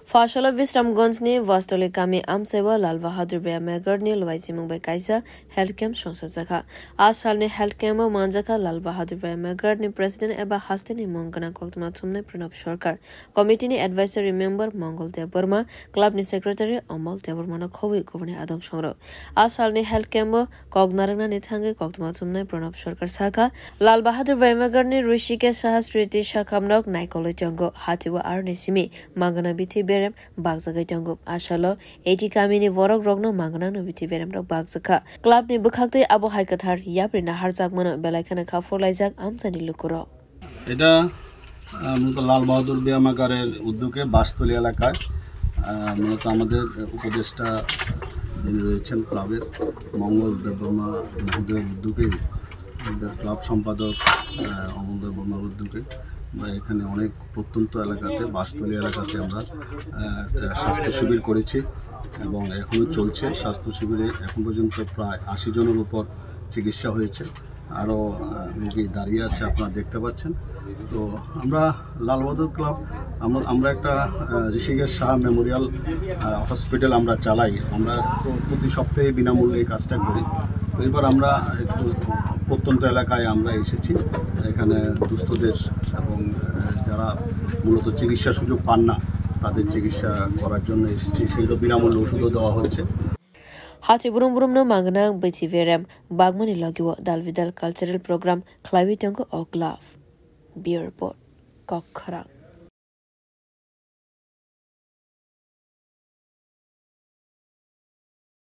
Fashola Visramganj ni Vastoli Kami Amsewa Lal Bahadur Beamegar ni Lwaisi Mumbai Kaisa Health Camp Shonsazaka. Asal ni Health Camp Manjaka Lal Bahadur Beamegar ni President Eba Hastini Mongana Koktuma Tumne Pranab Sarkar. Committee ni Advisory Member Mongol Dev Burma, Club ni Secretary Amal Dev Burma na Khowi Governor Adam Shongro. Asal ni Health Camp Kognarana ni Thange Koktuma Tumne Pranab Sarkar Saka. Lal Bahadur Beamegar ni Rishikesh Sahasriti Shakamnok Naikolo Jango Hatiwa Arnisimi Mangana Bithi Berem Bagzaga Jango Ashalo Eti Kamini Vorok Rogno Mangana no Bithi Berem Rok Bagzaka. Club ni Bukhakte Abu Haikathar Yaprina Harzak Mana Belaikana Kafur Laizak Amsani Lukuro. এটা মূলত লাল বাহাদুর বেয়ামাগারের উদ্যোগে বাসতলী এলাকায় মূলত আমাদের উপদেষ্টা যিনি রয়েছেন ক্লাবের মঙ্গল দেববর্মা মহোদয়ের উদ্যোগে আমাদের ক্লাব সম্পাদক অমল দেববর্মার উদ্যোগে আমরা এখানে অনেক প্রত্যন্ত এলাকাতে বাসতলী এলাকাতে আমরা স্বাস্থ্য শিবির করেছি এবং এখনও চলছে। স্বাস্থ্য শিবিরে এখন পর্যন্ত প্রায় 80 জনের উপর চিকিৎসা হয়েছে, আরও রোগী দাঁড়িয়ে আছে আপনারা দেখতে পাচ্ছেন। তো আমরা লাল বাহাদুর ক্লাব আমরা একটা ঋষিকেশ শাহ মেমোরিয়াল হসপিটাল আমরা চালাই। আমরা প্রতি সপ্তাহে বিনামূল্যে এই কাজটা করি। তো এবার আমরা একটু প্রত্যন্ত এলাকায় আমরা এসেছি, এখানে দুস্থদের এবং যারা মূলত চিকিৎসা সুযোগ পান না তাদের চিকিৎসা করার জন্য এসেছি। সেগুলো বিনামূল্যে ওষুধও দেওয়া হচ্ছে। Hati burum no mangana biti verem bagmani lagiwa dalvidal cultural program Clavitongo Oglav Beer Report Kokhara.